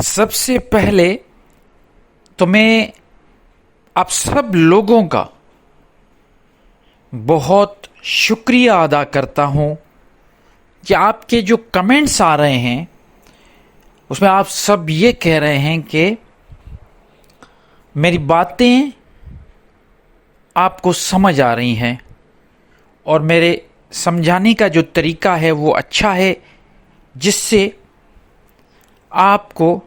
سب سے پہلے تو میں آپ سب لوگوں کا بہت شکریہ ادا کرتا ہوں کہ آپ کے جو کمنٹس آ رہے ہیں اس میں آپ سب یہ کہہ رہے ہیں کہ میری باتیں آپ کو سمجھ آ رہی ہیں اور میرے سمجھانے کا جو طریقہ ہے وہ اچھا ہے، جس سے آپ کو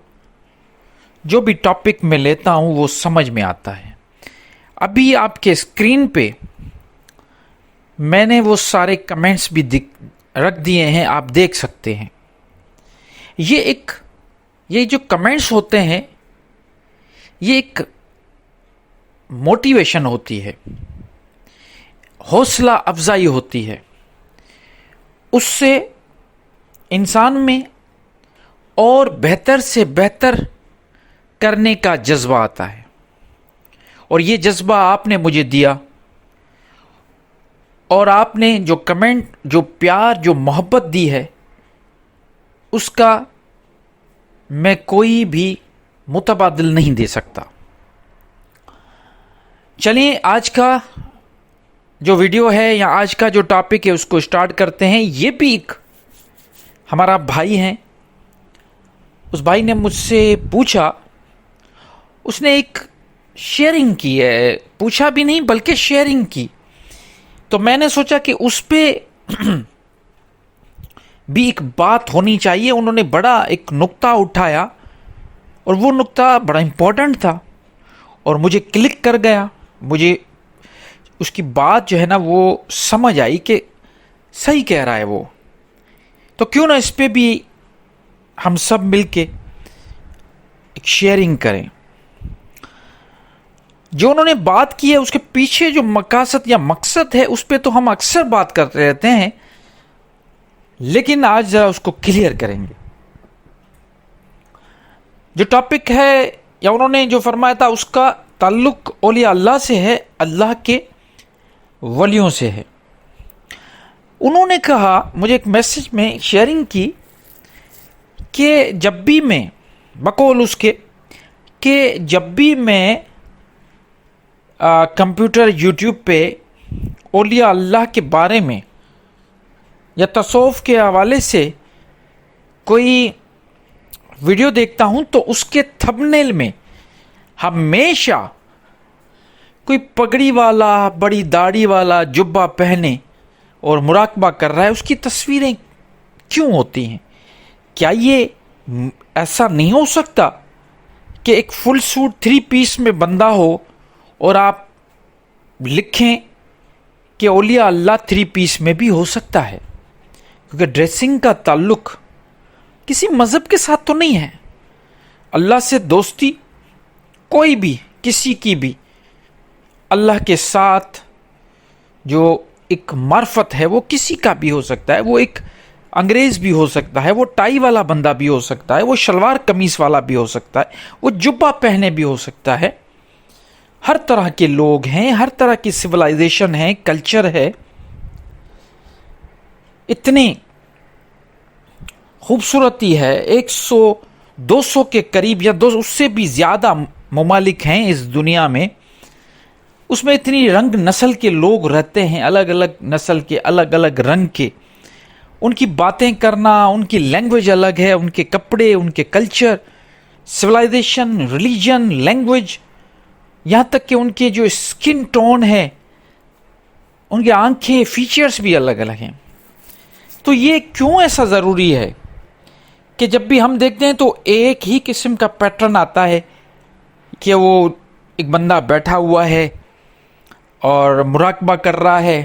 جو بھی ٹاپک میں لیتا ہوں وہ سمجھ میں آتا ہے۔ ابھی آپ کے اسکرین پہ میں نے وہ سارے کمنٹس بھی رکھ دیے ہیں، آپ دیکھ سکتے ہیں۔ یہ جو کمنٹس ہوتے ہیں یہ ایک موٹیویشن ہوتی ہے، حوصلہ افزائی ہوتی ہے، اس سے انسان میں اور بہتر سے بہتر کرنے کا جذبہ آتا ہے، اور یہ جذبہ آپ نے مجھے دیا، اور آپ نے جو کمنٹ، جو پیار، جو محبت دی ہے، اس کا میں کوئی بھی متبادل نہیں دے سکتا۔ چلیے آج کا جو ویڈیو ہے یا آج کا جو ٹاپک ہے اس کو سٹارٹ کرتے ہیں۔ یہ بھی ایک ہمارا بھائی ہیں، اس بھائی نے مجھ سے پوچھا، اس نے ایک شیئرنگ کی ہے، پوچھا بھی نہیں بلکہ شیئرنگ کی، تو میں نے سوچا کہ اس پہ بھی ایک بات ہونی چاہیے۔ انہوں نے بڑا ایک نقطہ اٹھایا اور وہ نقطہ بڑا امپورٹنٹ تھا اور مجھے کلک کر گیا، مجھے اس کی بات جو ہے نا وہ سمجھ آئی کہ صحیح کہہ رہا ہے وہ، تو کیوں نہ اس پہ بھی ہم سب مل کے ایک شیئرنگ کریں۔ جو انہوں نے بات کی ہے اس کے پیچھے جو مقاصد یا مقصد ہے اس پہ تو ہم اکثر بات کرتے رہتے ہیں، لیکن آج ذرا اس کو کلیئر کریں گے۔ جو ٹاپک ہے یا انہوں نے جو فرمایا تھا اس کا تعلق اولیاء اللہ سے ہے، اللہ کے ولیوں سے ہے۔ انہوں نے کہا، مجھے ایک میسج میں شیئرنگ کی کہ جب بھی میں بقول اس کے کہ جب بھی میں کمپیوٹر یوٹیوب پہ اولیاء اللہ کے بارے میں یا تصوف کے حوالے سے کوئی ویڈیو دیکھتا ہوں تو اس کے تھمبنیل میں ہمیشہ کوئی پگڑی والا، بڑی داڑھی والا، جبہ پہنے اور مراقبہ کر رہا ہے، اس کی تصویریں کیوں ہوتی ہیں؟ کیا یہ ایسا نہیں ہو سکتا کہ ایک فل سوٹ 3 پیس میں بندہ ہو اور آپ لکھیں کہ اولیاء اللہ 3 پیس میں بھی ہو سکتا ہے؟ کیونکہ ڈریسنگ کا تعلق کسی مذہب کے ساتھ تو نہیں ہے۔ اللہ سے دوستی کوئی بھی، کسی کی بھی اللہ کے ساتھ جو ایک معرفت ہے وہ کسی کا بھی ہو سکتا ہے، وہ ایک انگریز بھی ہو سکتا ہے، وہ ٹائی والا بندہ بھی ہو سکتا ہے، وہ شلوار قمیص والا بھی ہو سکتا ہے، وہ جبہ پہنے بھی ہو سکتا ہے۔ ہر طرح کے لوگ ہیں، ہر طرح کی سویلائزیشن ہے، کلچر ہے۔ اتنی خوبصورتی ہے، 100-200 کے قریب یا اس سے بھی زیادہ ممالک ہیں اس دنیا میں، اس میں اتنی رنگ نسل کے لوگ رہتے ہیں، الگ الگ نسل کے، الگ الگ رنگ کے۔ ان کی باتیں کرنا، ان کی لینگویج الگ ہے، ان کے کپڑے، ان کے کلچر، سویلائزیشن، ریلیجن، لینگویج، یہاں تک کہ ان کے جو اسکن ٹون ہے، ان کی آنکھیں، فیچرز بھی الگ الگ ہیں۔ تو یہ کیوں ایسا ضروری ہے کہ جب بھی ہم دیکھتے ہیں تو ایک ہی قسم کا پیٹرن آتا ہے کہ وہ ایک بندہ بیٹھا ہوا ہے اور مراقبہ کر رہا ہے،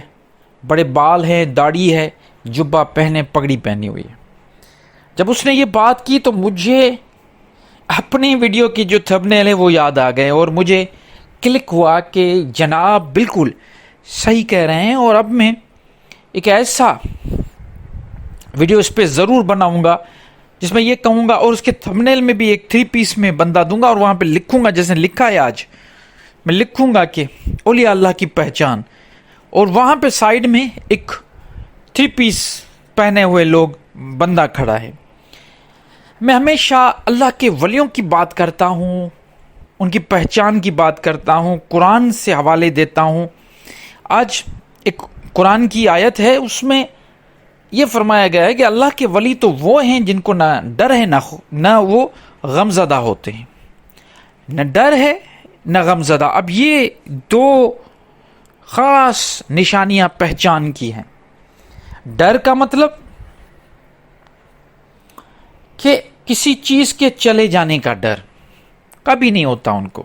بڑے بال ہیں، داڑھی ہے، جبہ پہنے، پگڑی پہنی ہوئی ہے۔ جب اس نے یہ بات کی تو مجھے اپنی ویڈیو کی جو تھمبنیل ہے وہ یاد آ گئے اور مجھے کلک ہوا کہ جناب بالکل صحیح کہہ رہے ہیں، اور اب میں ایک ایسا ویڈیو اس پہ ضرور بناؤں گا جس میں یہ کہوں گا، اور اس کے تھمبنیل میں بھی ایک 3 پیس میں بندہ دوں گا اور وہاں پہ لکھوں گا، جیسے لکھا ہے آج میں لکھوں گا کہ اولیاء اللہ کی پہچان، اور وہاں پہ سائیڈ میں ایک 3 پیس پہنے ہوئے لوگ بندہ کھڑا ہے۔ میں ہمیشہ اللہ کے ولیوں کی بات کرتا ہوں، ان کی پہچان کی بات کرتا ہوں، قرآن سے حوالے دیتا ہوں۔ آج ایک قرآن کی آیت ہے، اس میں یہ فرمایا گیا ہے کہ اللہ کے ولی تو وہ ہیں جن کو نہ ڈر ہے نہ وہ غم زدہ ہوتے ہیں، نہ ڈر ہے نہ غم زدہ۔ اب یہ دو خاص نشانیاں پہچان کی ہیں۔ ڈر کا مطلب کہ کسی چیز کے چلے جانے کا ڈر کبھی نہیں ہوتا ان کو،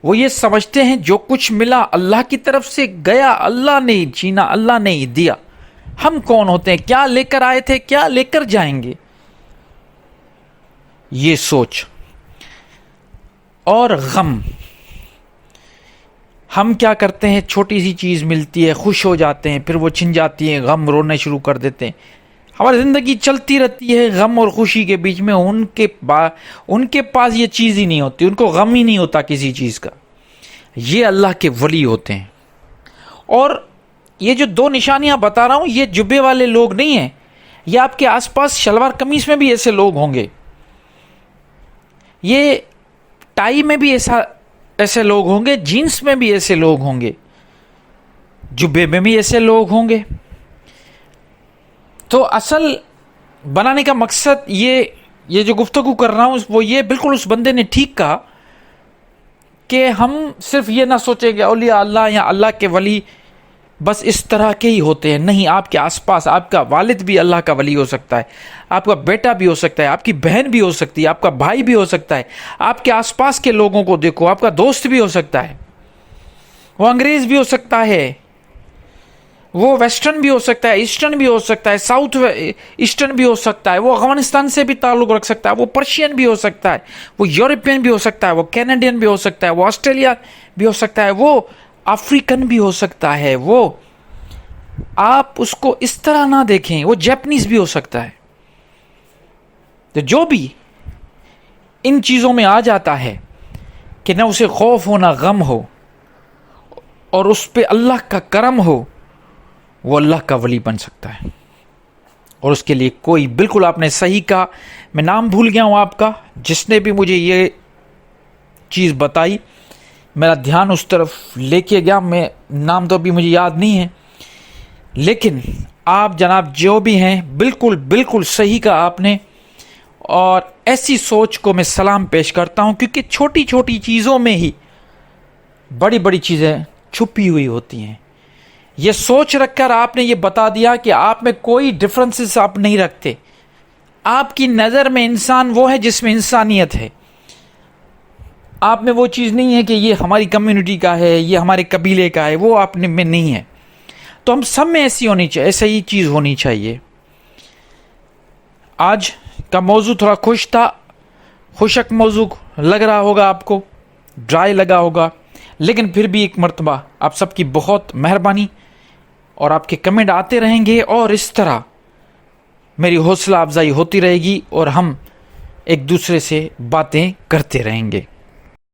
وہ یہ سمجھتے ہیں جو کچھ ملا اللہ کی طرف سے گیا، اللہ نے چھینا، اللہ نے ہی دیا، ہم کون ہوتے ہیں، کیا لے کر آئے تھے، کیا لے کر جائیں گے، یہ سوچ۔ اور غم، ہم کیا کرتے ہیں، چھوٹی سی چیز ملتی ہے خوش ہو جاتے ہیں، پھر وہ چھن جاتی ہے، غم رونے شروع کر دیتے ہیں۔ ہماری زندگی چلتی رہتی ہے غم اور خوشی کے بیچ میں، ان کے پاس یہ چیز ہی نہیں ہوتی، ان کو غم ہی نہیں ہوتا کسی چیز کا۔ یہ اللہ کے ولی ہوتے ہیں۔ اور یہ جو دو نشانیاں بتا رہا ہوں، یہ جبے والے لوگ نہیں ہیں، یہ آپ کے آس پاس شلوار قمیص میں بھی ایسے لوگ ہوں گے، یہ ٹائی میں بھی ایسے لوگ ہوں گے، جینس میں بھی ایسے لوگ ہوں گے، جبے میں بھی ایسے لوگ ہوں گے۔ تو اصل بنانے کا مقصد یہ جو گفتگو کر رہا ہوں وہ یہ، بالکل اس بندے نے ٹھیک کہا کہ ہم صرف یہ نہ سوچیں کہ اولیاء اللہ یا اللہ کے ولی بس اس طرح کے ہی ہوتے ہیں، نہیں، آپ کے آس پاس آپ کا والد بھی اللہ کا ولی ہو سکتا ہے، آپ کا بیٹا بھی ہو سکتا ہے، آپ کی بہن بھی ہو سکتی ہے، آپ کا بھائی بھی ہو سکتا ہے، آپ کے آس پاس کے لوگوں کو دیکھو، آپ کا دوست بھی ہو سکتا ہے، وہ انگریز بھی ہو سکتا ہے، وہ ویسٹرن بھی ہو سکتا ہے، ایسٹرن بھی ہو سکتا ہے، ساؤتھ ایسٹرن بھی ہو سکتا ہے، وہ افغانستان سے بھی تعلق رکھ سکتا ہے، وہ پرشین بھی ہو سکتا ہے، وہ یورپین بھی ہو سکتا ہے، وہ کینیڈین بھی ہو سکتا ہے، وہ آسٹریلیا بھی ہو سکتا ہے، وہ افریقن بھی ہو سکتا ہے، وہ آپ اس کو اس طرح نہ دیکھیں، وہ جیپنیز بھی ہو سکتا ہے۔ تو جو بھی ان چیزوں میں آ جاتا ہے کہ نہ اسے خوف ہو نہ غم ہو، اور اس پہ اللہ کا کرم ہو، وہ اللہ کا ولی بن سکتا ہے۔ اور اس کے لیے کوئی، بالکل آپ نے صحیح کہا، میں نام بھول گیا ہوں آپ کا، جس نے بھی مجھے یہ چیز بتائی میرا دھیان اس طرف لے کے گیا، میں نام تو ابھی مجھے یاد نہیں ہے، لیکن آپ جناب جو بھی ہیں بالکل بالکل صحیح کہا آپ نے، اور ایسی سوچ کو میں سلام پیش کرتا ہوں، کیونکہ چھوٹی چھوٹی چیزوں میں ہی بڑی بڑی چیزیں چھپی ہوئی ہوتی ہیں۔ یہ سوچ رکھ کر آپ نے یہ بتا دیا کہ آپ میں کوئی ڈفرنسز آپ نہیں رکھتے، آپ کی نظر میں انسان وہ ہے جس میں انسانیت ہے، آپ میں وہ چیز نہیں ہے کہ یہ ہماری کمیونٹی کا ہے، یہ ہمارے قبیلے کا ہے، وہ آپ میں نہیں ہے۔ تو ہم سب میں ایسا ہی چیز ہونی چاہیے۔ آج کا موضوع تھوڑا خوشک موضوع لگ رہا ہوگا آپ کو، ڈرائی لگا ہوگا، لیکن پھر بھی ایک مرتبہ آپ سب کی بہت مہربانی، اور آپ کے کمنٹ آتے رہیں گے، اور اس طرح میری حوصلہ افزائی ہوتی رہے گی، اور ہم ایک دوسرے سے باتیں کرتے رہیں گے۔